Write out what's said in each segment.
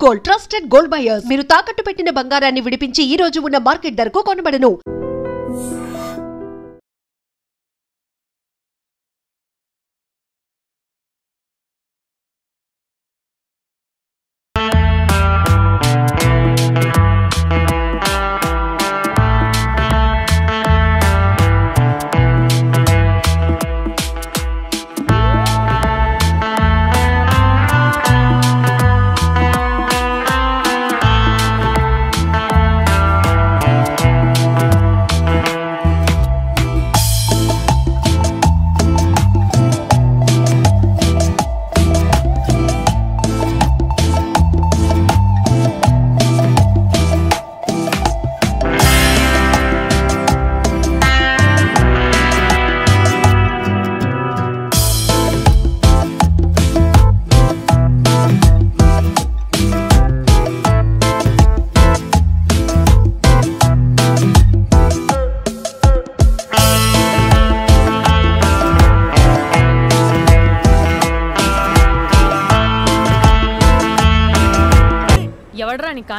Gold, trusted gold buyers. మీరు తాకట్టు పెట్టిన బంగారాన్ని విడిపించి ఈ రోజు ఉన్న మార్కెట్ ధరకు కొనబడను.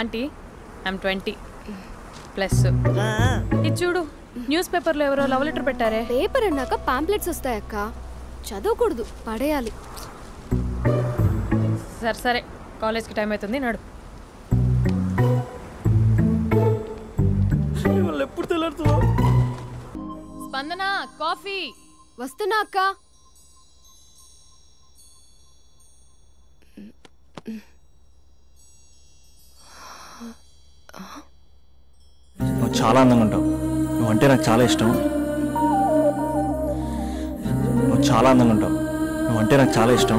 Aunty I'm 20 plus. ఇది చూడు, న్యూస్ పేపర్లో ఎవరో లవ్ లెటర్ పెట్టారే. పేపర్ అన్నాక పాంప్లెట్స్ వస్తాయక్క, చదవకూడదు, పడేయాలి. సరే సరే, కాలేజ్కి టైం అవుతుంది, నడు. ఎప్పుడు తెల్లారుతుందో. స్పందన, కాఫీ. వస్తున్నా అక్క. నువ్వు చాలా అందంగా ఉంటావు. నువ్వంటే నాకు చాలా ఇష్టం. నువ్వు చాలా అందంగా ఉంటావు. నువ్వంటే నాకు చాలా ఇష్టం.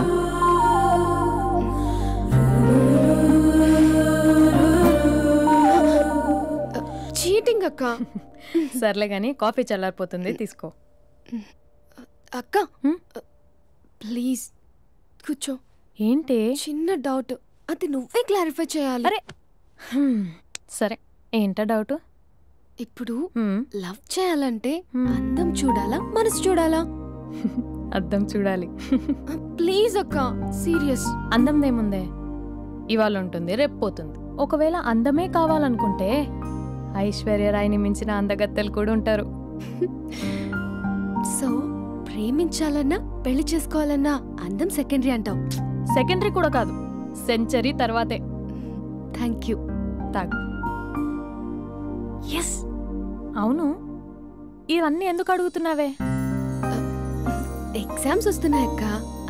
చీటింగ్ అక్క. సర్లే కానీ కాఫీ చల్లారిపోతుంది, తీసుకో. అక్క ప్లీజ్ కూర్చో. ఏంటి? చిన్న డౌట్, అది నువ్వే క్లారిఫై చేయాలి. అరే సరే, ఏంటా డౌట్? ఇప్పుడు లవ్ చేయాలంటే అందం చూడాలా, మనసు చూడాలా? అద్దం చూడాలి. ప్లీజ్ అక్క, సీరియస్. అందందేముందే, ఇవాళ ఉంటుంది, రేపు పోతుంది. ఒకవేళ అందమే కావాలనుకుంటే ఐశ్వర్యరాయ్ని మించిన అందగత్తెలు కూడా ఉంటారు. సో ప్రేమించాలన్నా పెళ్లి చేసుకోవాలన్నా అందం సెకండరీ అంటావు? సెకండరీ కూడా కాదు, సెంచరీ తర్వాతే. Thank you. తాగు. ఎస్. అవును, ఇవన్నీ ఎందుకు అడుగుతున్నావే? ఎగ్జామ్స్ వస్తున్నాయక్క,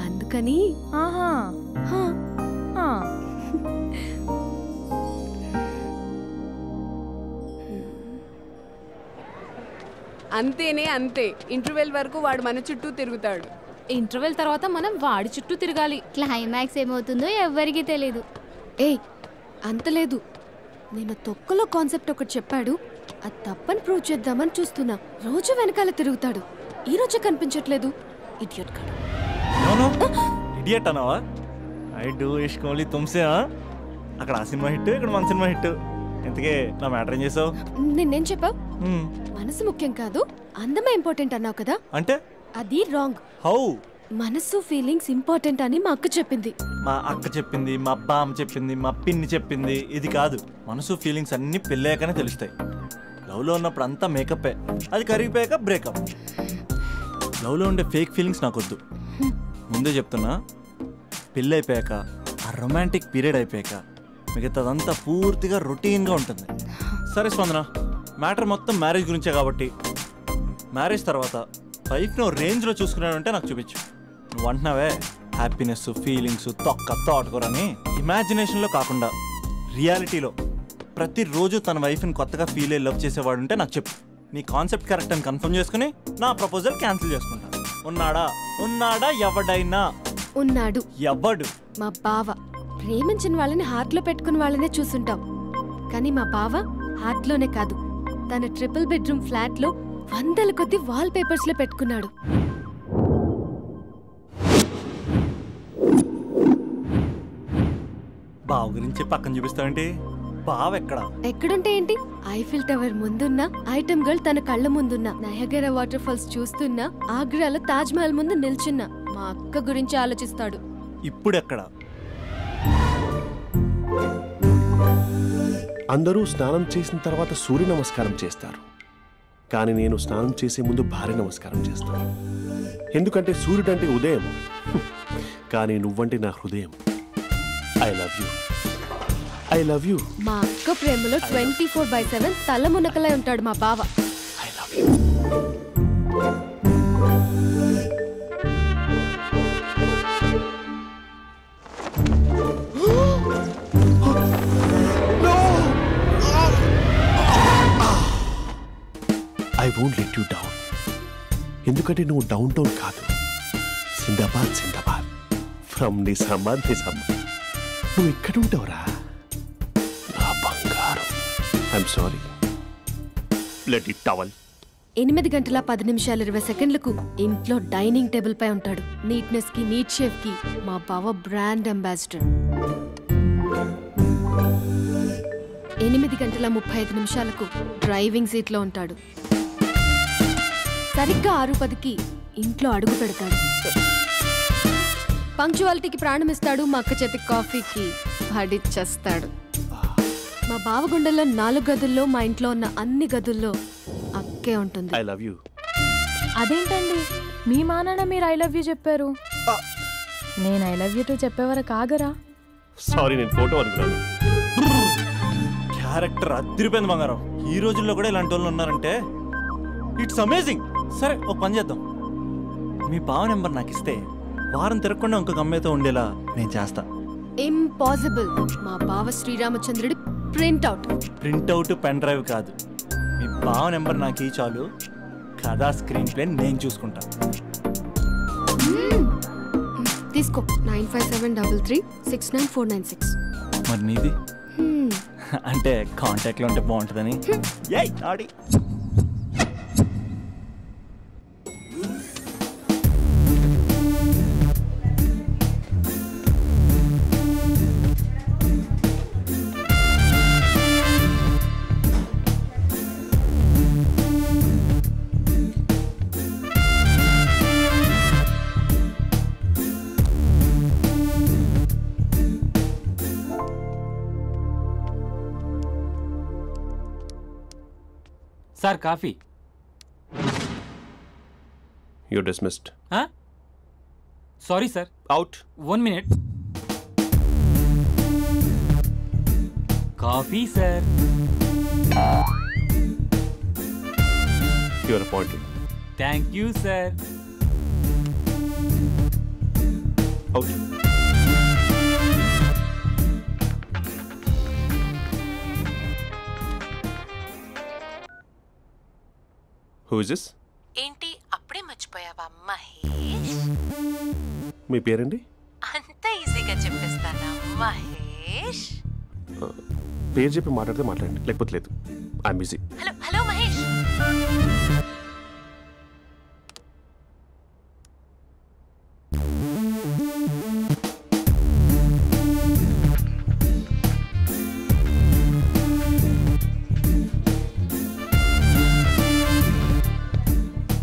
అందుకని. ఆహా. అంతేనే అంతే. ఇంటర్వెల్ వరకు వాడు మన చుట్టూ తిరుగుతాడు. ఇంటర్వెల్ తర్వాత మనం వాడి చుట్టూ తిరగాలి. క్లైమాక్స్ ఏమవుతుందో ఎవ్వరికీ తెలీదు. ఏయ్ అంత లేదు, నేను తొక్కలో కాన్సెప్ట్ ఒకటి చెప్పాడు, అది తప్పని ప్రూవ్ చేద్దామని చూస్తున్నా. రోజు వెనకాల తిరుగుతాడు, ఈ రోజే కనిపించట్లేదు. ఇడియట్ కాడు. ఇడియట్ అన్నావా? ఐ డూ ఇష్క్ ఓన్లీ తుమ్సే. అక్కడ ఆ సినిమా హిట్, ఇక్కడ మన సినిమా హిట్. ఇంతకే నా మ్యాటర్ ఏం చేసావు? నిన్నేం చెప్పావు? మనసు ముఖ్యం కాదు, అందమే ఇంపార్టెంట్ అన్నావు కదా. అంటే అది రాంగ్. హౌ? మనసు ఫీలింగ్స్ ఇంపార్టెంట్ అని మా అక్క చెప్పింది. మా అక్క చెప్పింది, మా బామ్మ చెప్పింది, మా పిన్ని చెప్పింది. ఇది కాదు, మనసు ఫీలింగ్స్ అన్ని పెళ్ళాకనే తెలుస్తాయి. లవ్లో ఉన్నప్పుడు అంతా మేకప్పే, అది కరిగిపోయాక బ్రేకప్. లవ్లో ఉండే ఫేక్ ఫీలింగ్స్ నాకొద్దు. ముందే చెప్తున్నా, పెళ్ళి అయిపోయాక, ఆ రొమాంటిక్ పీరియడ్ అయిపోయాక మిగతాదంతా పూర్తిగా రొటీన్గా ఉంటుంది. సరే స్పందన, మ్యాటర్ మొత్తం మ్యారేజ్ గురించే కాబట్టి మ్యారేజ్ తర్వాత వైఫ్ని రేంజ్లో చూసుకున్నాడంటే నాకు చూపించు. నువ్వు అంటున్నావే హ్యాపీనెస్, ఫీలింగ్స్, తోటకూరని. ఇమాజినేషన్లో కాకుండా రియాలిటీలో ప్రతిరోజు తన వైఫ్ని కొత్తగా ఫీల్ అయ్యి లవ్ చేసేవాడు ఉంటే నాకు చెప్పు. నీ కాన్సెప్ట్ కరెక్ట్ అని కన్ఫర్మ్ చేసుకుని నా ప్రపోజల్ క్యాన్సిల్ చేసుకుంటా. ఉన్నాడా ఎవడైనా? ఉన్నాడు. ఎవడు? మా బావ. ప్రేమించిన వాళ్ళని హార్ట్లో పెట్టుకున్న వాళ్ళనే చూసుంటాం, కానీ మా బావ హార్ట్లోనే కాదు, తన ట్రిపుల్ బెడ్రూమ్ ఫ్లాట్లో 100ల కొద్ది వాల్ పేపర్స్ లో పెట్టుకున్నాడు. బావ గురించి పక్కన చూపిస్తావేంటి? బావ ఎక్కడుంటే ఏంటి? ఐఫిల్ టవర్ ముందున్న ఐటమ్ గర్ల్ తన కళ్ళ ముందున్న నయగరా వాటర్ ఫాల్స్ చూస్తున్నా, ఆగ్రాలో తాజ్ మహల్ ముందు నిల్చున్నా మా అక్క గురించి ఆలోచిస్తాడు. ఇప్పుడు ఎక్కడ? అందరూ స్నానం చేసిన తర్వాత సూర్య నమస్కారం చేస్తారు, కానీ నేను స్నానం చేసే ముందు భార్య నమస్కారం చేస్తాను. ఎందుకంటే సూర్యుడు అంటే ఉదయం, కానీ నువ్వంటే నా హృదయం. I love you, I love you. మా అక్క ప్రేమలో 24/7 తల మునకలై ఉంటాడు మా బావ. I love you. I won't let you down. ఎందుకంటే నువ్వు డౌన్ టౌన్ కాదు, జిందాబాద్ జిందాబాద్ ఫ్రమ్ నిజామాబాద్ నిజామాబాద్. నువ్వు ఇక్కడ ఉంటావురా నా బంగారం. I'm sorry. Let it towel. 8 గంటల 10 నిమిషాలు 20 సెకండ్లకు ఇంట్లో డైనింగ్ టేబుల్ పై ఉంటాడు. నీట్నెస్ కి, నీట్ షేఫ్ కి మా బావ బ్రాండ్ అంబాసిడర్. 8 గంటల 35 నిమిషాలకు డ్రైవింగ్ సీట్ లో ఉంటాడు. సరిగ్గా 6:10కి ఇంట్లో అడుగు పెడతాడు. పంక్చువాలిటీకి ప్రాణం ఇస్తాడు. మా అక్క చేతి కాఫీకి పడిచ్చేస్తాడు. మా బావ గుండెల్లో 4 గదుల్లో, మా ఇంట్లో ఉన్న అన్ని గదుల్లో అక్కే ఉంటుంది. I love you. అదేంటండి మీ మానాన్న మీరు ఐ లవ్ యూ చెప్పారు, నేను ఐ లవ్ యూ టు చెప్పేవరకు ఆగరా? సారీ, నేను ఫోటో అనుకున్నాను. క్యారెక్టర్ అదిరిపోయింది బంగారం. ఈ రోజుల్లో కూడా ఇలాంటి వాళ్ళు ఉన్నారంటే ఇట్స్ అమేజింగ్. సరే, ఒక పని చేద్దాం. మీ బావ నెంబర్ నాకు ఇస్తే వారం తిరగకుండా ఇంకొక అమ్మాయితో ఉండేలా నేను చేస్తా. ఇంపాసిబుల్. మా బావ శ్రీరామచంద్రుడి ప్రింట్అవుట్. ప్రింట్అవుట్ పెన్ డ్రైవ్ కాదు, మీ బావ నెంబర్ నాకు ఈ చాలు. కథా స్క్రీన్ ప్లే నేను చూసుకుంటా. తీసుకో. 9573369496. మరి నీది? అంటే కాంటాక్ట్లో ఉంటే బాగుంటుందని. ఏయ్ ఆడి. Sir coffee. You dismissed. Sorry sir. Out. 1 minute. Coffee sir. You are appointed. Thank you sir. Out. Who is this? ఏంటి అప్పుడే మర్చిపోయావా మహేష్? మీ పేరండి? అంత ఈజీగా చెప్పేస్తానా మహేష్? పేరు చెప్పి మాట్లాడితే మాట్లాడండి, లేకపోతే లేదు. I'm busy. Hello hello Mahesh.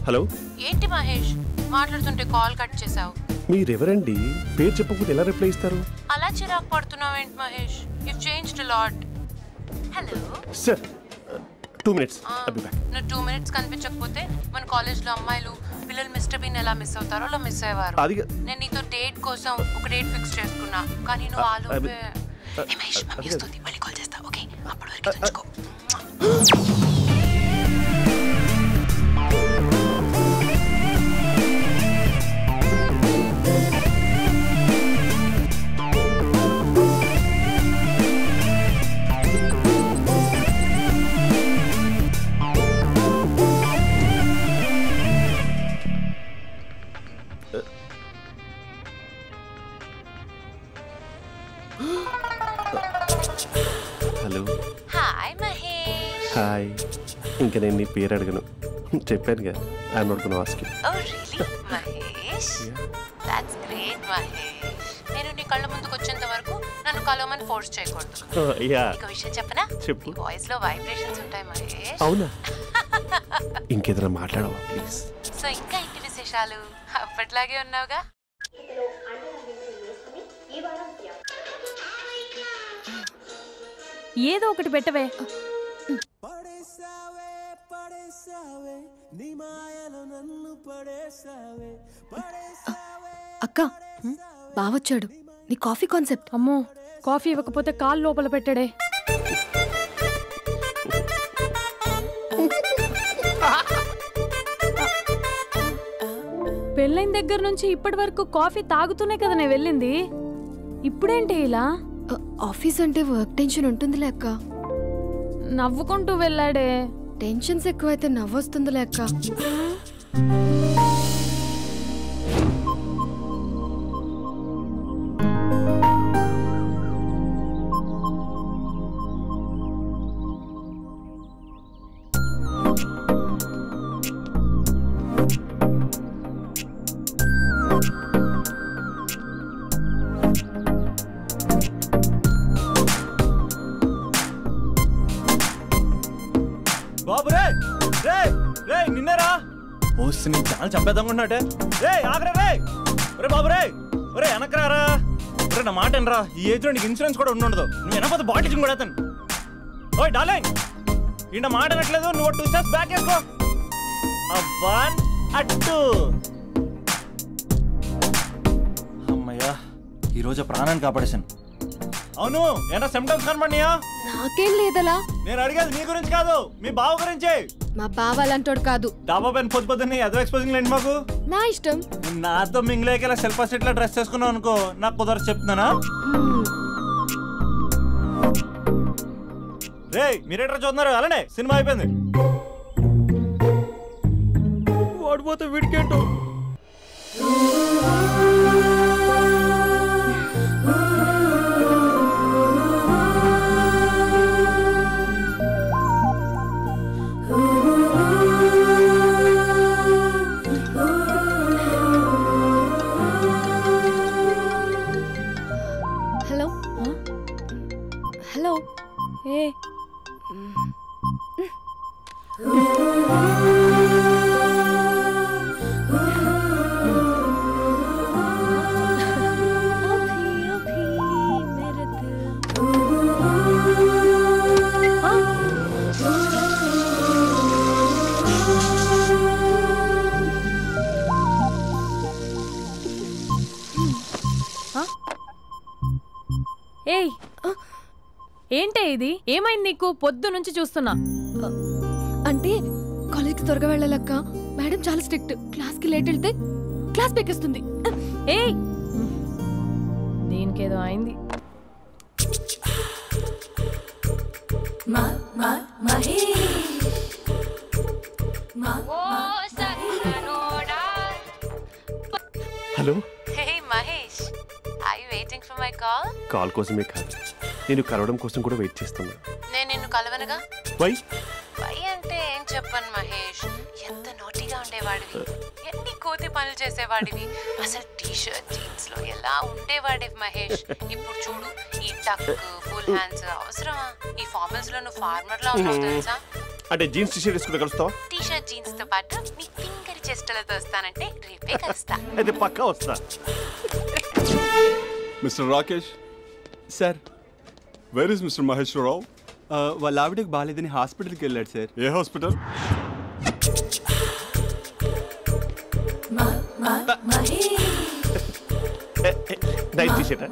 Hello. ఏంటి మహేష్ మాట్లాడుతుంటే కాల్ కట్ చేసావు? మీరెవరండి? పేరు చెప్పకపోతే ఎలా రిప్లై ఇస్తారు? అలా చిరాకు పడుతున్నావు ఏంటి Mahesh? You changed a lot. Hello sir, 2 minutes. I'll be back. నువ్వు 2 minutes కనిపించకపోతే మన కాలేజ్లో అమ్మాయిలు పిల్లలు మిస్టర్ బీన్ ఎలా మిస్ అవుతారో అలా మిస్ అయ్యేవారు. నేను నీతో డేట్ కోసం ఒక డేట్ ఫిక్స్ చేసుకున్నా, కానీ నువ్వు ఆలోపే. మహేష్ మమ్మీ వస్తుంది, మళ్ళీ కాల్ చేస్తా. ఓకే, అప్పటి వరకు ఉంచుకో. హలో. హాయ్ మహేష్. హాయ్. ఇంకా నేను నీ పేరు అడగను, చెప్పానుగా. I'm not gonna ask you. Oh really Mahesh? That's great Mahesh. నేను నీ కళ్ళ ముందుకు వచ్చేంత వరకు నన్ను కలవమని ఫోర్స్ చేయకూడదు. నీకు విషయం చెప్పనా? చెప్పు. నీ వాయిస్ లో వైబ్రేషన్స్ ఉంటాయి మహేష్. అవునా? ఇంకేదైనా మాట్లాడవా ప్లీజ్? సో ఇంకా ఇంటి విశేషాలు అప్పట్లాగే ఉన్నావుగా? ఏదో ఒకటి పెట్టవే. అక్క బావొచ్చాడు. నీ కాఫీ కాన్సెప్ట్. అమ్మో, కాఫీ ఇవ్వకపోతే కాలు లోపల పెట్టాడే. పెళ్ళైన దగ్గర నుంచి ఇప్పటి వరకు కాఫీ తాగుతూనే కదా నేను వెళ్ళింది. ఇప్పుడేంటి ఇలా? ఆఫీస్ అంటే వర్క్ టెన్షన్ ఉంటుందిలే అక్క. నవ్వుకుంటూ వెళ్ళాడే. టెన్షన్స్ ఎక్కువైతే నవ్వొస్తుందిలే అక్క. బాబు రే రే రే నిన్నరా ఓసి నేను చాలా చంపేద్దామనుకుంటున్నాటే. రే ఆగరా రే. ఒరే బాబు రే, ఒరే వెనకరారా. ఒరే నా మాట అనరా, ఈ ఏజ్ లో నీకు ఇన్సూరెన్స్ కూడా ఉండదు. నువ్వు వెనకపోతే బాటిల్ కూడా అతను. ఓయ్ డార్లింగ్, ఈ నా మాట అనట్లేదు. నువ్వు 2 స్టెప్స్ బ్యాక్ వేసుకో. 1 2. అమ్మయ్యా, ఈరోజు ప్రాణాన్ని కాపాడేశాను. అవును, ఏనా సిమ్టమ్స్ కనబడినాయా? నాకేం లేదలా. నేను అడిగేది నీ గురించి కాదు, మీ బావ గురించి. మా బావ అలాంటోడు కాదు. డాబా పైన పొద్దున్నే ఏదో ఎక్స్పోజింగ్ లేండి మాకు. నా ఇష్టం. నాతో మింగిలేక సెల్ఫ్ సెట్ లో డ్రెస్ చేసుకున్నావు అనుకో, నాకు కుదరదు చెప్తున్నానా? రే మీరేట్రా చూస్తున్నారు? అలానే సినిమా అయిపోయింది. ఓడిపోతే వీడికేంటో. Hello hello. ఏ ఏయ్, ఏంటే ఇది? ఏమైంది నీకు? పొద్దు నుంచి చూస్తున్నా. అంటే కాలేజ్కి త్వరగా వెళ్ళాలక్క. మేడం చాలా స్ట్రిక్ట్. క్లాస్కి లేట్ వెళ్తే క్లాస్ పెక్కిస్తుంది. ఏయ్, దీనికేదో అయింది. Hello. Hey Mahesh, are you waiting for my call? Call కోసమే కాదు, నేను కలవడం కోసం కూడా వెయిట్ చేస్తున్నా. నేను నిన్ను కలవనుగా. వై వై అంటే ఏం చెప్పను మహేష్. ఎంత నోటిగా ఉండేవాడివి, ఎన్ని కోతి పనులు చేసేవాడివి. అసలు టీషర్ట్ జీన్స్ లో ఎలా ఉండేవాడివి మహేష్. ఇప్పుడు చూడు, ఈ టక్ ఫుల్ హ్యాండ్స్ అవసరమా? ఈ ఫార్మల్స్ లో నువ్వు ఫార్మర్ లా ఉన్నావు తెలుసా? అంటే జీన్స్ టీషర్ట్ వేసుకుని కలుస్తావా? టీషర్ట్ జీన్స్ తో పాటు నీ ఫింగర్ చెస్టలతో వస్తానంటే రేపే కలుస్తా. అయితే పక్కా వస్తా. Mister Rakesh sir, where is mister Maheshwararao? వాళ్ళ ఆవిడకి బాగాలేదని హాస్పిటల్కి వెళ్ళాడు సార్. ఏ హాస్పిటల్? Night t-shirt.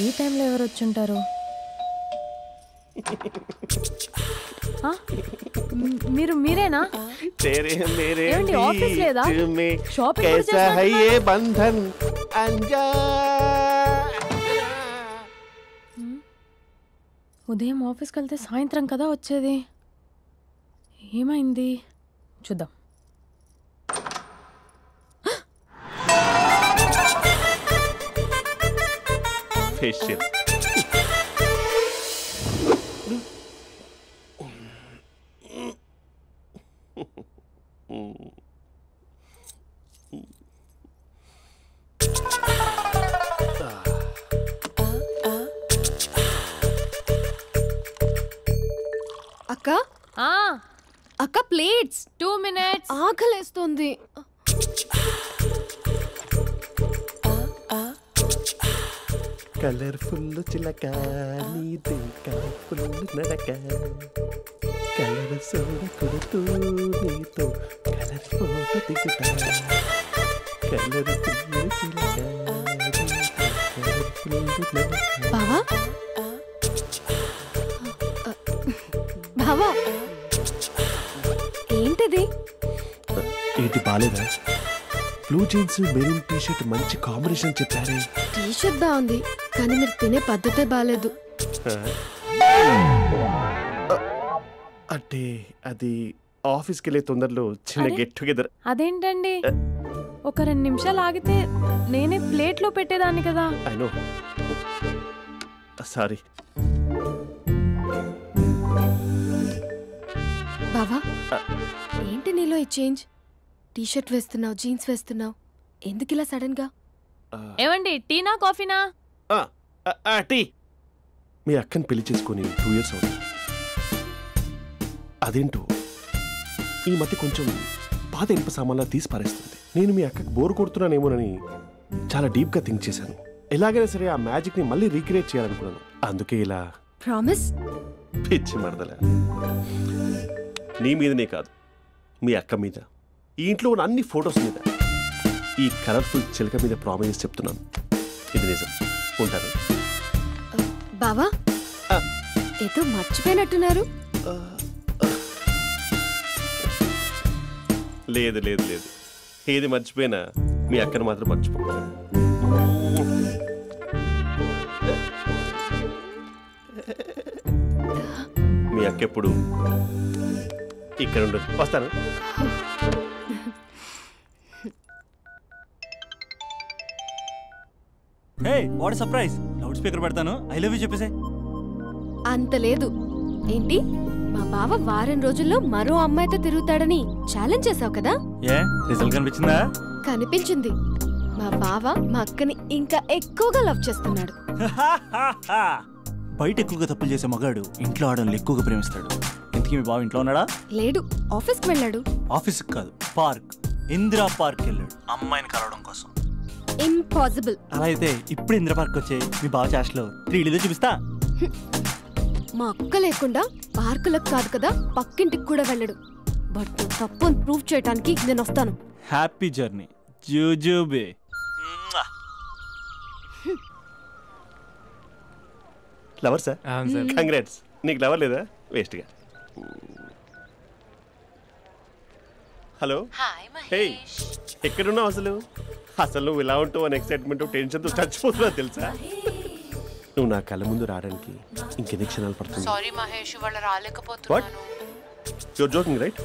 ఈ టైంలో ఎవరు వచ్చుంటారు? మీరేనా? ఏమండి, ఆఫీస్ లేదా? షాపింగ్ కూడా చేస్తున్నారు? ఉదయం ఆఫీస్కి వెళ్తే సాయంత్రం కదా వచ్చేది. ఏమైంది చూద్దాం. ఫేషియల్ అక్క అక్క ప్లేట్స్ 2 minutes. ఆకలేస్తుంది. కలర్ఫుల్ చిలక నీది కలర్ఫుల్ నడక కలర్ సోడ కొడుతూ నీతో కలర్ ఫోటో దిగుతా కలర్ఫుల్ చిలక బావా బావా ఏంటిది? ఏంటి బాలేదా? Blue jeans maroon T shirt మంచి కాంబినేషన్ చెప్పారే. టీ షర్ట్ బాగుంది కానీ మీరు తినే పద్ధతే బాలేదు. అంటే అది ఆఫీస్కి వెళ్ళే తొందరలో చిన్న గెట్ టుగెదర్. అదేంటండి, ఒక 2 నిమిషాలు ఆగితే నేనే ప్లేట్లో పెట్టేదాన్ని కదా. I know, sorry. బావా ఏంటి నీలో ఈ చేంజ్? టీ షర్ట్ వేస్తున్నావు, జీన్స్ వేస్తున్నావు, ఎందుకు ఇలా సడన్ గా? ఏమండి, టీనా కాఫీనా? టీ. మీ అక్కని పెళ్లి చేసుకుని 2 years అవుతుంది. అదేంటో ఈ మధ్య కొంచెం పాత ఇనుప సామాన్లా తీసి పారేస్తుంది. నేను మీ అక్కకి బోర్ కొడుతున్నానేమోనని చాలా డీప్గా థింక్ చేశాను. ఎలాగైనా సరే ఆ మ్యాజిక్ని మళ్ళీ రీక్రియేట్ చేయాలనుకున్నాను. అందుకే ఇలా. ప్రామిస్? పిచ్చి మరదల, నీ మీదనే కాదు, మీ అక్క మీద, ఈ ఇంట్లో ఉన్న అన్ని ఫొటోస్ మీద, ఈ కలర్ఫుల్ చిలక మీద ప్రామిస్ చెప్తున్నాను. ఇది నిజం. ఉంటాను. బావా ఏదో మర్చిపోయినట్టున్నారు. లేదు లేదు లేదు, ఏది మర్చిపోయినా మీ అక్కను మాత్రం మర్చిపో. మీ అక్క ఎప్పుడు ఇక్కడ ఉండదు. వస్తాను. హే, వాట్ సర్ప్రైజ్! లౌడ్ స్పీకర్ పెడతాను, ఐ లవ్ యూ చెప్పేసే. అంత లేదు. ఏంటి, మా బావ వారం రోజుల్లో మరో అమ్మాయితో తిరుగుతాడని ఛాలెంజ్ చేసావు కదా? ఏ రిజల్ట్ కనిపించిందా? కనిపించింది. మా బావ మా అక్కని ఇంకా ఎక్కువగా లవ్ చేస్తున్నాడు. బయట ఎక్కువగా తప్పులు చేసే మగాడు ఇంట్లో ఆడవాళ్ళు ఎక్కువగా ప్రేమిస్తాడు. ఇంతకీ మీ బావ ఇంట్లో ఉన్నాడా? లేడు, ఆఫీస్కి వెళ్ళాడు. ఆఫీస్కి కాదు, పార్క్, ఇందిరా పార్క్ వెళ్ళాడు అమ్మాయిని కలవడం కోసం. ఇంపాసిబుల్. అలా అయితే ఇప్పుడు ఇందిరా పార్క్ వచ్చే మీ బావ చాష్లో 3Dలో చూపిస్తా. మా అక్క లేకుండా పార్కులకు కాదు కదా, పక్కింటికి కూడా వెళ్ళడు. బట్ నువ్వు తప్పు అని ప్రూవ్ చేయడానికి నేను వస్తాను. హ్యాపీ జర్నీ జూజూబే. Lover sir? కంగ్రాట్స్. నీకు లవర్ లేదా? వేస్ట్గా. హలో. హే, ఎక్కడున్నావు అసలు? అసలు నువ్వు ఇలా ఉంటావు అని ఎక్సైట్మెంట్ టెన్షన్తో చచ్చిపోతున్నా తెలుసా? నువ్వు నా కళ్ళ ముందు రావడానికి ఇంకెన్ని క్షణాలు పడుతుంది? సారీ మహేష్, వాళ్ళు రాలేకపోతున్నాను. Your joking right?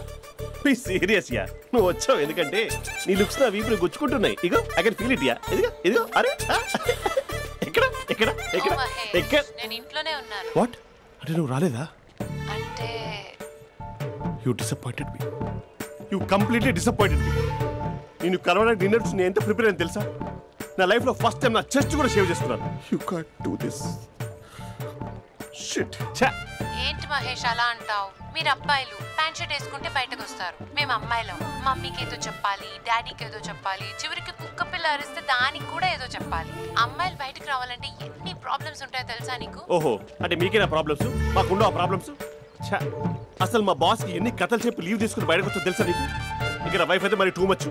Please serious ya. నువ్వు వచ్చావు ఎందుకంటే నీ లుక్స్ నా వీపుని గుచ్చుకుంటున్నాయి. ఇగో I can feel it ya. ఇదిగో ఇదిగో. అరే ఎక్కడ ఎక్కడ ఎక్కడ ఎక్కడ? నేను ఇంట్లోనే ఉన్నాను. వాట్ అంటే నువ్వు రాలేదా? అంటే you disappointed me. You completely disappointed me. నేను కరోనా డిన్నర్స్ నేను ఎంత ప్రిపేర్ అని తెలుసా? నా లైఫ్లో ఫస్ట్ టైం నా చెస్ట్ కూడా షేవ్ చేసుకున్నాను. You can't do this. Shit. ఏంటి మహేష్ అలా అంటావు? మీరు అబ్బాయిలు ప్యాంట్ షర్ట్ వేసుకుంటే బయటకు వస్తారు. మేము అమ్మాయిలం మమ్మీకి ఏదో చెప్పాలి, డాడీకి ఏదో చెప్పాలి, చివరికి కుక్క పిల్ల అరిస్తే దానికి కూడా ఏదో చెప్పాలి. అమ్మాయిలు బయటకు రావాలంటే ఎన్ని ప్రాబ్లమ్స్ ఉంటాయో తెలుసా నీకు? ఓహో, అంటే మీకేనా ప్రాబ్లమ్స్? మాకుండవు ఆ ప్రాబ్లమ్స్? ఛా, అసలు మా బాస్కి ఎన్ని కథలు చెప్పి లీవ్ తీసుకుని బయటకు వచ్చో తెలుసా నీకు? ఇక్కడ వైఫ్ అయితే మరి టూ మచ్.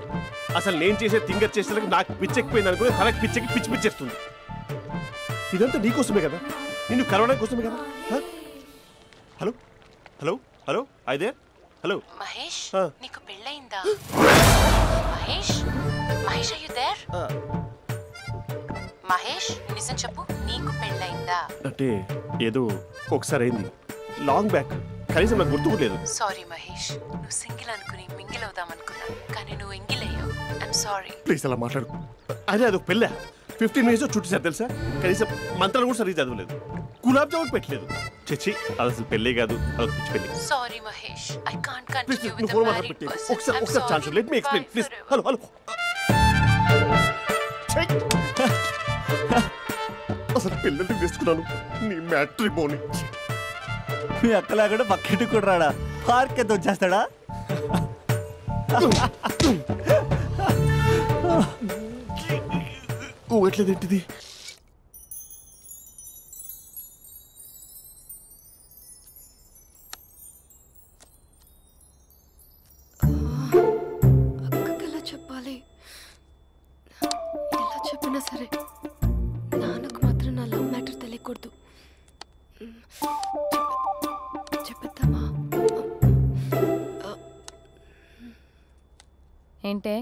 అసలు నేను చేసే థింగర్ చేసేందుకు నాకు పిచ్చెక్కిపోయింది అనుకుని తనకి పిచ్చెక్కి పిచ్చి పిచ్చేస్తుంది. ఇదంతా నీకోసమే కదా, నిన్ను కరోనా కోసమే కదా. హలో హలో హలో అయితే హలో మహేష్, నీకు పెళ్ళయిందా? Mahesh, Mahesh are you there? Mahesh, నిజం చెప్పు, నీకు పెళ్ళయిందా? అంటే ఏదో ఒకసారి అయింది, లాంగ్ బ్యాక్, కనీసం నాకు గుర్తులేదు. సారీ మహేష్, నువ్వు సింగిల్ అనుకుని మింగిల్ అవుదాం అనుకున్నా, కానీ నువ్వు ఎంగిల్ అయ్యావు. I'm sorry. ప్లీజ్ అలా మాట్లాడు. అదే అదొక పెళ్ళ 15 మినిట్స్ చుట్టేసారు తెలుసా. కనీసం మంత్రాలు కూడా సరిగ్గా చదవలేదు, గులాబ్ జామున్ పెట్టలేదు. చచ్చి, అది అసలు పెళ్ళే కాదు, అదొక పిచ్చి పెళ్ళి. Sorry Mahesh, I can't continue with the phone married మాట్లాడి పర్సన్. ఒకసారి chance let me explain please. Hello hello. అసలు పిల్లల్ని తీసుకున్నాను నీ మ్యాట్రిమోని. మీ అక్కలాగా పక్కింటి కూడా రాడా, పార్క్ ఎంత వచ్చేస్తాడా? ఎట్లేదేంటిది? అక్కకి ఎలా చెప్పాలి? ఎలా చెప్పినా సరే నాన్నకు మాత్రం నా లవ్ మ్యాటర్ తెలియకూడదు. చెప్పేద్దామా? ఏంటే,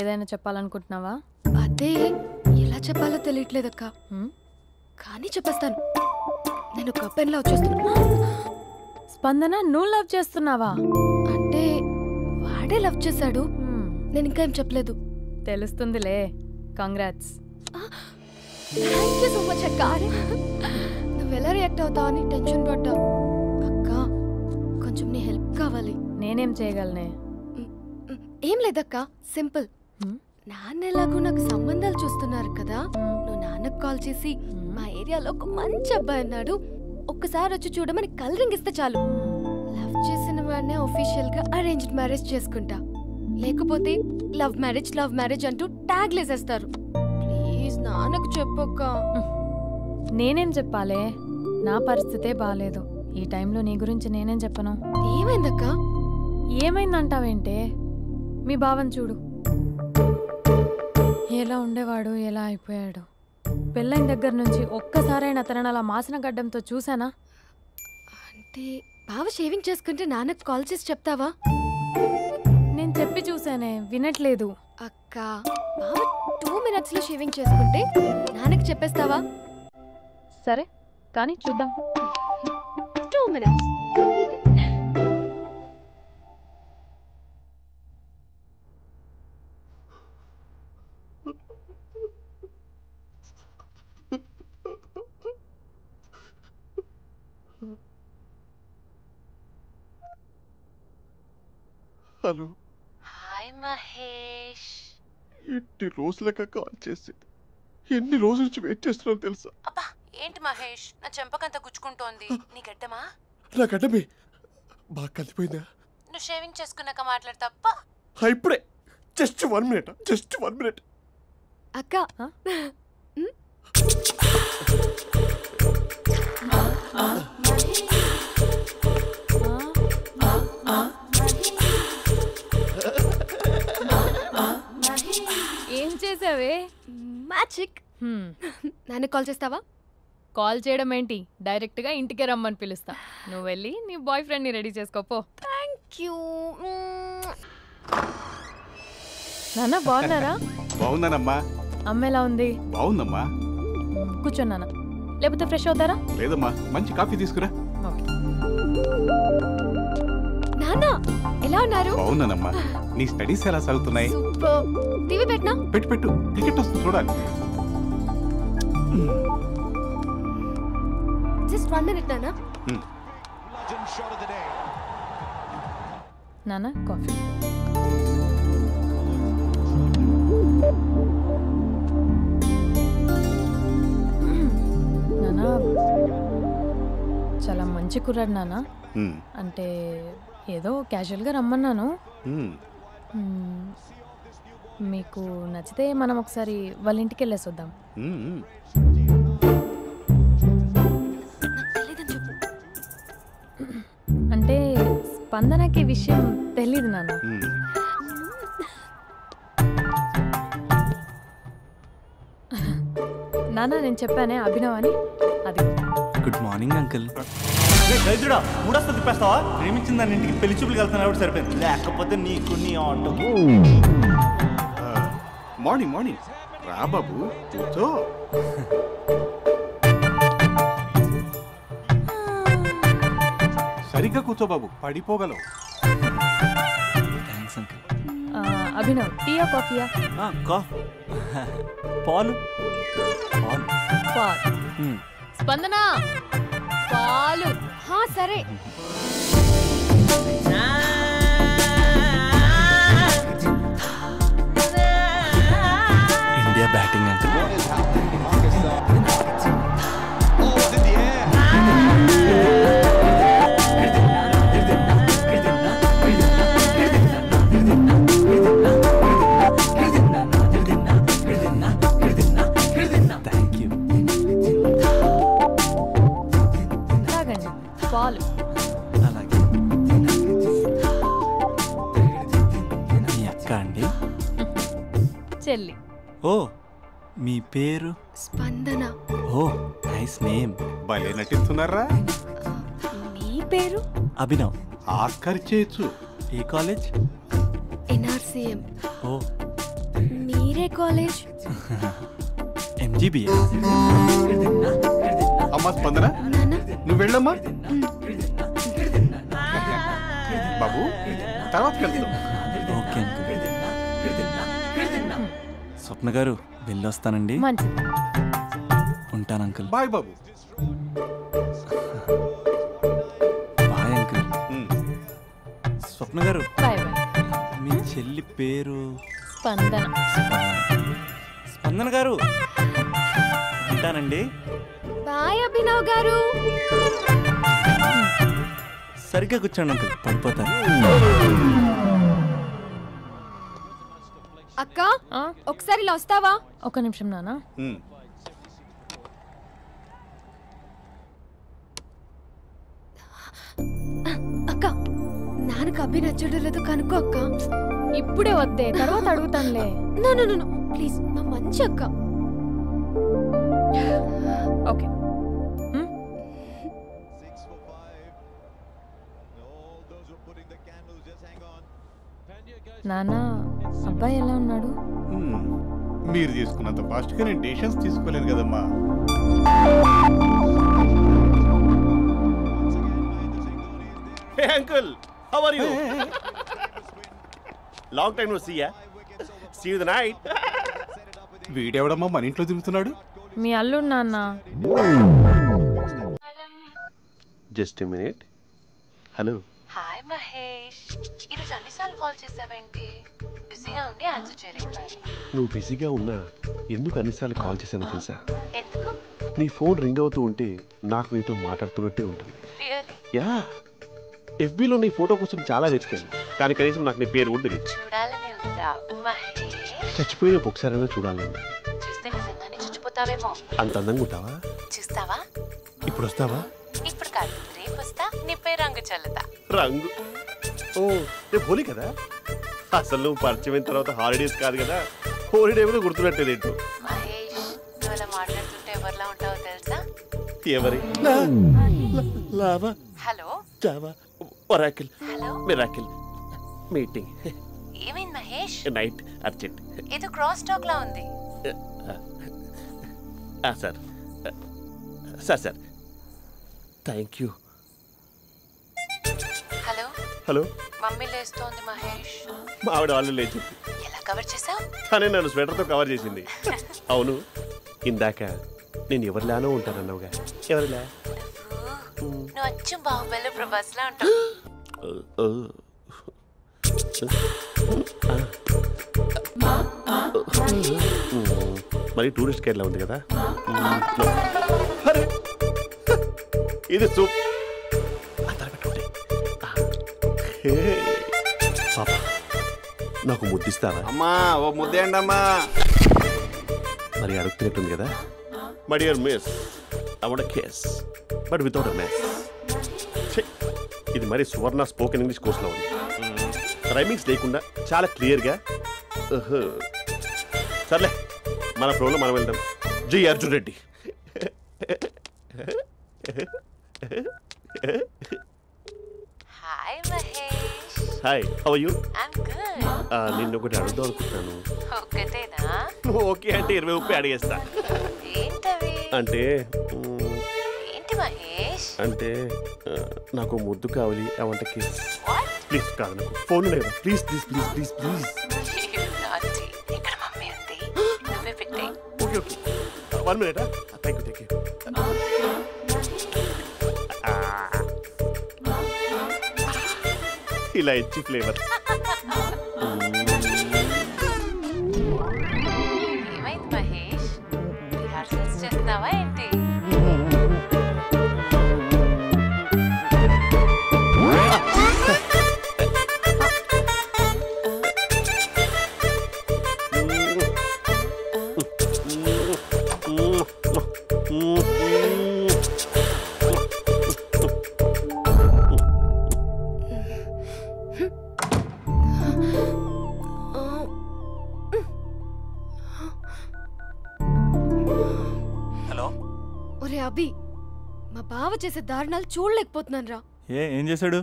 ఏదైనా చెప్పాలనుకుంటున్నావా? అదే ఎలా చెప్పాలో తెలియట్లేదక్క, కానీ చెప్పేస్తాను. నేను ఒక అబ్బాయిని లవ్ చేస్తున్నా. స్పందన, నువ్వు లవ్ చేస్తున్నావా? అంటే వాడే లవ్ చేశాడు, నేను ఇంకా ఏం చెప్పలేదు. తెలుస్తుందిలే. Congrats. Thank you so much అక్క. నువ్వు ఎలా రియాక్ట్ అవుతావు అని టెన్షన్ పడ్డా. అక్క, కొంచెం నీ హెల్ప్ కావాలి. నేనేం చేయగలనే? ఏం లేదక్క, సింపుల్. నాన్న ఎలాగో నాకు సంబంధాలు చూస్తున్నారు కదా, నువ్వు నాన్నకు కాల్ చేసి మా ఏరియాలో ఒక మంచి అబ్బాయి అన్నాడు, ఒక్కసారి వచ్చి చూడమని కలరింగ్ ఇస్తే చాలు. లవ్ చేసిన వాడినే ఒఫీషియల్ గా అరేంజ్డ్ మ్యారేజ్ చేసుకుంటా. లేకపోతే లవ్ మ్యారేజ్ అంటూ ట్యాగ్ లేసేస్తారు. ప్లీజ్ నాన్నకు చెప్పక్క. నేనేం చెప్పాలే? నా పరిస్థితే బాలేదు. ఈ టైంలో నీ గురించి నేనేం చెప్పను. ఏమైందక్క? ఏమైందంటావేంటే? మీ బావని చూడు, ఎలా ఉండేవాడు, ఎలా అయిపోయాడు. పెళ్ళైన దగ్గర నుంచి ఒక్కసారైనా తనని అలా మాసిన గడ్డంతో చూసానా? అంటే బావ షేవింగ్ చేసుకుంటే నాన్నకు కాల్ చేసి చెప్తావా? నేను చెప్పి చూసానే, వినట్లేదు. అక్క, బావ 2 minutes లో షేవింగ్ చేసుకుంటే నాన్నకి చెప్పేస్తావా? సరే, కానీ చూద్దాం. 2 minutes. హలో. హాయ్ మహేష్. ఎన్ని రోజులక కాల్ చేసింది, ఎన్ని రోజుల నుంచి వెయిట్ చేస్తున్నావు తెలుసా? అబ్బా, ఏంటి మహేష్, నా చెంపకంత గుచ్చుకుంటోంది. నీ గడ్డమా? నా గడ్డమే బాగా కలిపోయిందా? నువ్వు షేవింగ్ చేసుకున్నాక మాట్లాడతాప్పా. ఇప్పుడే జస్ట్ 1 minute, జస్ట్ 1 minute. అక్క, ఏం చేసావే? మ్యాజిక్. నాన్న కాల్ చేస్తావా? కాల్ చేయడం ఏంటి, డైరెక్ట్ గా ఇంటికే రమ్మని పిలుస్తా. నువ్వు వెళ్ళి నీ బాయ్ ఫ్రెండ్ ని రెడీ చేసుకోపో. Thank you. నాన్న, బాగున్నారా? బాగున్నానమ్మా. అమ్మ ఎలా ఉంది? బాగుందమ్మా. కూర్చోన్నానా, లేకపోతే ఫ్రెష్ అవుతారా? లేదమ్మా, మంచి కాఫీ తీసుకురా. నాన్న ఎలా ఉన్నారు? బాగున్నానమ్మా. నీ స్టడీస్ ఎలా సాగుతున్నాయి? సూపర్. టీవీ పెట్టనా? పెట్టు, క్రికెట్ వస్తుంది చూడాలి. జస్ట్ 1 minute నాన్న. నాన్న, కాఫీ. నాన్న, చాలా మంచి కుర్రాడు నాన్న. అంటే ఏదో క్యాజువల్గా రమ్మన్నాను. మీకు నచ్చితే మనం ఒకసారి వాళ్ళ ఇంటికి వెళ్ళేసి వద్దాం. స్పందనకి విషయం తెలీదు నాన్న. నాన్న నేను చెప్పానే అభినవ్ అని, అది. Good morning uncle. రైతుడా మూడొస్తా తిప్పేస్తావా? ప్రేమించిన దాని ఇంటికి పెళ్లి చూపులు వెళ్తున్నా సరిపోయింది, లేకపోతే నీకు నీ ఆటో. మార్నింగ్ మార్నింగ్ రా బాబు, కూర్చో. సరిగ్గా కూర్చో బాబు, పడిపోగలవు. Thanks uncle. అభినవ్ టీయా కాఫీయా? పాలు. పాలు. స్పందన పాలు. సరే. India batting uncle. పాలు. అలాగే. మీ అక్క అండి? చెల్లి. ఓ మీ పేరు? స్పందన. ఓ నైస్ నేమ్. భలే నటిస్తున్నారా. నీ పేరు? అభినవ్. ఆస్కర్ చేయొచ్చు. ఏ కాలేజ్? NRCM. ఓ మీరే కాలేజ్? MGBA. అమ్మా స్పందన, నువ్వు వెళ్ళమ్మా. బాబు తర్వాత వెళ్తాం. Okay uncle. స్వప్న గారు వెళ్ళొస్తానండి. ఉంటాను అంకుల్. బాయ్ బాబు. Bye uncle. స్వప్న గారు బాయ్ బాయ్. మీ చెల్లి పేరు? స్పందన. స్పందన గారు ఉంటానండి. బాయ్ అభినవ్ గారు. సరిగ్గా కూర్చోండి అంకుల్, పడిపోతాను. అక్క ఒకసారి ఇలా వస్తావా? ఒక నిమిషం నాన్న. అక్క నాన్నకు అభి నచ్చడం లేదో కనుక్కో అక్క. ఇప్పుడే వద్దే, తర్వాత అడుగుతానులే. నో ప్లీజ్, నా మంచి అక్క. ఓకే. నాన్న అబ్బాయి ఎలా ఉన్నాడు? మీరు తీసుకున్నంత ఫాస్ట్గా నేను డెసిషన్స్ తీసుకోలేను కదమ్మా. Hey uncle, how are you? Long time no see ya. See you the night. వీడెవడమ్మా మన ఇంట్లో తిరుగుతున్నాడు? మీ అల్లుడు నాన్న. Just a minute. Hello. Hi Mahesh, ఈరోజు అన్నిసార్లు కాల్ చేసావేంటి? బిజీగా ఉండి ఆన్సర్ చేయలేకపోయాను. నువ్వు బిజీగా ఉన్నా ఎందుకు అన్నిసార్లు కాల్ చేశానో తెలుసా? ఎందుకు? నీ ఫోన్ రింగ్ అవుతూ ఉంటే నాకు నీతో మాట్లాడుతున్నట్టే ఉంటుంది. యా, FBలో నీ ఫోటో కోసం చాలా వెతికాను, కానీ కనీసం నాకు నీ పేరు కూడా తెలియదు. చూడాలని ఉందా మహేష్? చచ్చిపోయిన ఒకసారైనా చూడాలని. చూస్తే నిజంగానే చచ్చిపోతావేమో. అంత అందంగా ఉంటావా? చూస్తావా? ఇప్పుడు వస్తావా? ఇప్పుడు కాదు, రేపు వస్తా, నీపై రంగు చల్లుతా. రంగు? ఓ రేపు హోలీ కదా. అసలు నువ్వు పరిచయం అయిన తర్వాత హాలిడేస్ కాదు కదా, హోలిడే కూడా గుర్తుపెట్టేది ఏంటో. మహేష్, నువ్వు అలా మాట్లాడుతుంటే ఎవరిలా ఉంటావో తెలుసా? ఎవరి? Lava, hello, Java, Oracle, hello, miracle, meeting. ఏమైంది మహేష్? Night urgent. ఏదో క్రాస్ టాక్ లా ఉంది. Sir sir sir thank you. Hello hello, mummy లేస్తోంది మహేష్. మా ఆవిడ వాళ్ళు లేచి ఎలా కవర్ చేసావు? తనే నన్ను స్వెటర్తో కవర్ చేసింది. అవును, ఇందాక నేను ఎవరిలానో ఉంటానన్నావుగా, ఎవరిలా? నువ్వు అచ్చం బాహుబలి ప్రభాస్ లా ఉంటావు. మరి టూరిస్ట్ కేరళ ఉంది కదా. ఇది సూప్. పాపా, నాకు ముద్దిస్తావా? అమ్మా ఓ ముద్దేయండి అమ్మా. మరి అడుగుతున్నట్టుంది కదా. My dear miss, I want a kiss but without a miss. ఇది మరి సువర్ణ స్పోకెన్ ఇంగ్లీష్ కోర్సులో ఉంది. రైమింగ్స్ లేకుండా చాలా క్లియర్గా. సర్లే, మన ఫ్లోలో మనం వెళ్దాం. జై Arjun Reddy. Hi Mahesh. Hi, how are you? I'm good. నిన్ను ఒకటి అడుగుదాం అనుకుంటున్నాను. ఒకటేనా? నువ్వు ఓకే అంటే 20 రూపాయలు అడిగేస్తా. ఏంటవి? అంటే ఏంటి మహేష్? అంటే నాకు ముద్దు కావాలి. అవంటకి ప్లీజ్. కాదు, నాకు ఫోన్ లేదు. Please please please please please. ఇక్కడ మమ్మీ ఉంది, నువ్వే పెట్టే. Okay okay, 1 minute. Thank you thank you. ఇలా ఇచ్చి ఫ్లేవర్. ఏమైంది మహేష్? రిహార్సల్స్ చేస్తున్నావా ఏంటి? ఒరే అభి, మా బావ చేసే దారుణాలు చూడలేకపోతున్నాను రా. ఏం చేశాడు?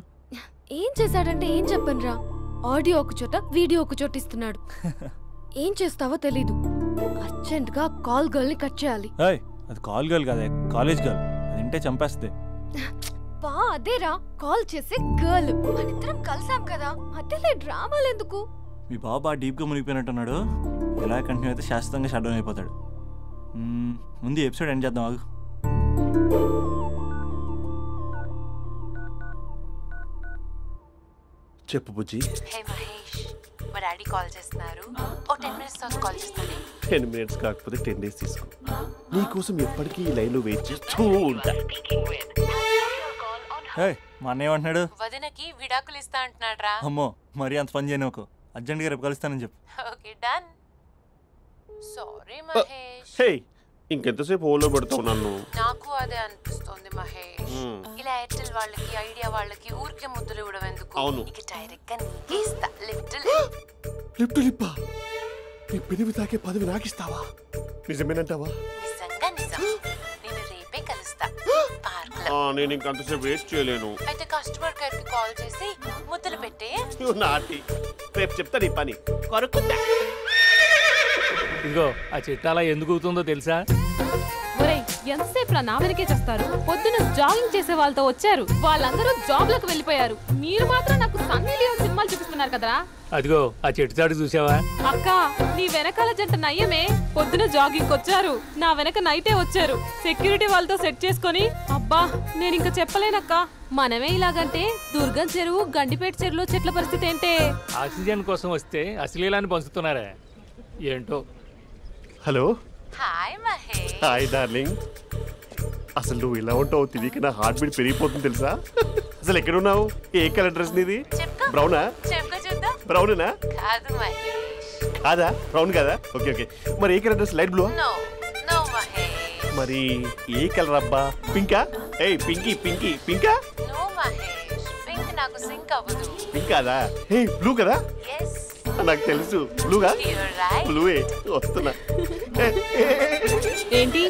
ఏం చేశాడంటే ఏం చెప్పను రా. ఆడియో ఒక చోట, వీడియో ఒక చోట ఇస్తున్నాడు. ఏం చేస్తావో తెలీదు. అర్జెంట్ గా కాల్ గర్ల్ ని కట్ చేయాలి. అది కాల్ గర్ల్ కాదే, కాలేజ్ గర్ల్. అది వింటే చంపేస్తుంది. బా అదేరా, కాల్ చేసే గర్ల్. మనిద్దరం కలిసాం కదా, మధ్యలో డ్రామాలు ఎందుకు? మీ బాబా డీప్ గా మునిగిపోయినట్టున్నాడు. ఇలా కంటిన్యూ అయితే శాశ్వతంగా షట్ డౌన్ అయిపోతాడు. ముందు ఎపిసోడ్ ఎండ్ చేద్దాం. ఆగు. చెప్పు బుజ్జి. హే మహేష్, మా డాడీ కాల్ చేస్తున్నారు. ఓ 10 minutes తర్వాత కాల్ చేస్తాను. 10 minutes కాకపోతే 10 days తీసుకో. నీకోసం ఎప్పటికీ ఈ లైన్లో వెయిట్ చేస్తూ ఉంటా. మా అన్న ఏమంటున్నాడు? వదినకి విడాకులు ఇస్తా అంటున్నాడు రా. అమ్మో, మరి అంత పని చేయను. ఒక అర్జెంట్గా రేపు కలుస్తానని చెప్పు. Okay done. సారీ మహేష్. హే, ఇంకెంతసేపు హోల్లో పెడతావు నన్ను? నాకు అదే అనిపిస్తుంది మహేష్. ఇలా ఎయిర్టెల్ వాళ్ళకి, ఐడియా వాళ్ళకి ఊరికే ముద్దులు ఇవ్వడం ఎందుకు? అవును. ఇక డైరెక్ట్ గా నీకే ఇస్తా. లిఫ్ట్ లిప్పా, నీ పెనివి తాకే పదవి నాకిస్తావా? నిజమేనంటావా? నిజంగా నిజం. నేను రేపే కలుస్తా పార్క్ లో. నేను ఇంకంతసేపు వెయిట్ చేయలేను. అయితే కస్టమర్ కేర్ కి కాల్ చేసి ముద్దులు పెట్టే. నాటి రేపు చెప్తా నీ పని. కొరుకుందా. ఇదిగో ఆ చెట్టు అలా ఎందుకు అవుతుందో తెలుసా? ఒరేయ్, ఎంతసేపు నా వెనకే చేస్తారు? పొద్దున జాగింగ్ చేసే వాళ్ళతో వచ్చారు, వాళ్ళందరూ జాబ్ లకు వెళ్ళిపోయారు. మీరు మాత్రం నాకు సన్నీ లియోన్ సినిమాలు చూపిస్తున్నారు కదరా. అదిగో ఆ చెట్టు చాటు చూసావా? అక్క, నీ వెనకాల జంట నయ్యమే. పొద్దున జాగింగ్ వచ్చారు, నా వెనక నైటే వచ్చారు. సెక్యూరిటీ వాళ్ళతో సెట్ చేసుకొని, అబ్బా నేను ఇంకా చెప్పలేనక్క. మనమే ఇలాగంటే దుర్గం చెరువు, గండిపేట చెరువులో చెట్ల పరిస్థితి ఏంటే? ఆక్సిజన్ కోసం వస్తే అశ్లీలాన్ని పంచుతున్నారా ఏంటో. Hello. Hi Mahesh. Hi darling. అసలు నువ్వు ఇలా ఉంటావు తెలియక నా హార్ట్ బీట్ పెరిగిపోతుంది తెలుసా? అసలు ఎక్కడున్నావు? ఏ కలర్ డ్రెస్ నీది? బ్రౌనా? బ్రౌనేనా? కాదు మహేష్. కాదా? బ్రౌన్ కదా? Okay okay. మరి ఏ colour dress? Light blue? No no Mahesh. మరి ఏ కలర్ అబ్బా? పింకా? ఏయ్ పింకీ పింకీ పింకా? నో మహేష్, పింక్ నాకు సింక్ అవ్వదు. పింక్ కాదా? ఏయ్ బ్లూ కదా? yes. నాకు తెలుసు బ్లూగా. బ్లూయే వస్తున్నా. ఏంటి?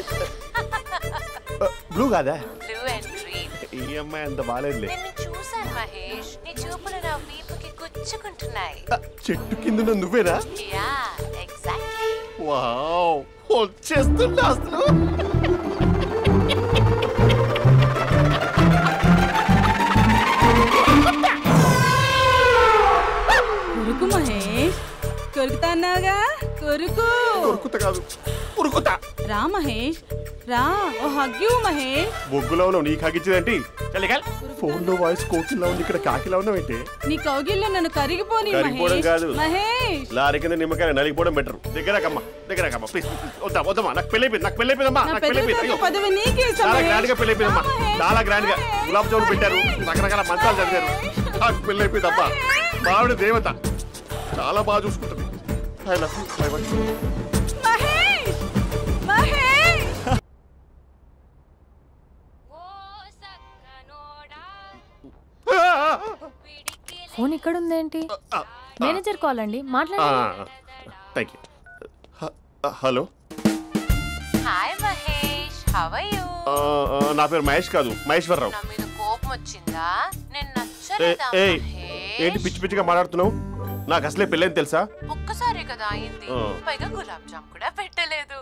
బ్లూ కాదా? Blue and green. ఈ అమ్మాయి అంత బాలేదులే. నేను చూసాను మహేష్, నీ చూపులు నా వీపుకి గుచ్చుకుంటున్నాయి. చెట్టు కింద నువ్వేనా? Yeah exactly. వావ్, వచ్చేస్తున్నా అసలు. కొరుకు మహేష్, కొరుకుతా అన్నావుగా, కొరుకు. కొరుకుతా కాదు, ఉరుకుతా. రా మహేష్ రా, ఓ హగ్గు మహేష్. బొగ్గులో ఉన్నావు, నీకు హగ్గించేదేంటి? ఫోన్ లో వాయిస్ కోకిలా ఉంది, ఇక్కడ కాకిలా ఉన్నావేంటి? నీ కౌగిల్లో నన్ను కరిగిపోని కరిగిపోవడం కాదు మహేష్. లారీ కింద నిమ్మకాయ నలిగిపోవడం బెటర్. దగ్గరకమ్మా దగ్గరకమ్మా ప్లీజ్. వద్దా వద్దమ్మా, నాకు పెళ్ళైపోయింది, నాకు పెళ్ళైపోయిందమ్మా, నాకు పెళ్ళైపోయింది. పదవి నీకే ఇస్తా చాలా మహేష్. గ్రాండ్ గా పెళ్ళైపోయిందమ్మా, చాలా గ్రాండ్ గా. గులాబ్ జామున్ పెట్టారు, రకరకాల మంచాలు చదివారు. నాకు పెళ్ళైపోయిందమ్మా. మావిడ దేవత, చాలా బాగా చూసుకుంటుంది. I love you. Mahesh Mahesh. Phone ఇక్కడ ఉందేంటి? మేనేజర్ కాల్ అండి, మాట్లాడండి. Thank you. Hello, hi Mahesh, how are you? నా పేరు మహేష్ కాదు, మహేశ్వరరావు. నా మీద కోపం వచ్చిందా? నేను నచ్చలేదా? ఏంటి పిచ్చి పిచ్చిగా మాట్లాడుతున్నావు? నాకు అసలే పెళ్ళని తెలుసా? ఒక్కసారి కదా అయింది, పైగా గులాబ్ జామ్ కూడా పెట్టలేదు.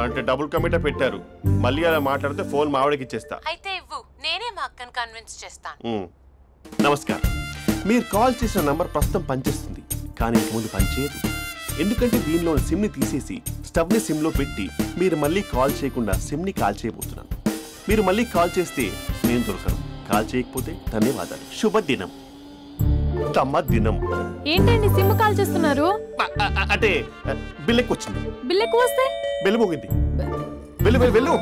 అంటే డబుల్ కమిటా పెట్టారు. మళ్ళీ అలా మాట్లాడితే ఫోన్ మావిడకి ఇచ్చేస్తా. అయితే ఇవ్వు, నేనే మా అక్కని కన్విన్స్ చేస్తాను. నమస్కారం. మీరు కాల్ చేసిన నంబర్ ప్రస్తుతం పనిచేస్తుంది, కానీ ఇంక ముందు పనిచేయదు. ఎందుకంటే దీనిలో సిమ్ని తీసేసి స్టవ్ని సిమ్లో పెట్టి మీరు మళ్ళీ కాల్ చేయకుండా సిమ్ని కాల్ చేయబోతున్నాను. మీరు మళ్ళీ కాల్ చేస్తే నేను దొరకను, కాల్ చేయకపోతే ధన్యవాదాలు. శుభదినం. తమ దినం. ఏంటండి సిమ్ కాల్ చేస్తున్నారు? అంటే బిల్ ఎక్కువ వచ్చింది. బిల్ ఎక్కువ వస్తే బిల్లు మోగింది. వెళ్ళు.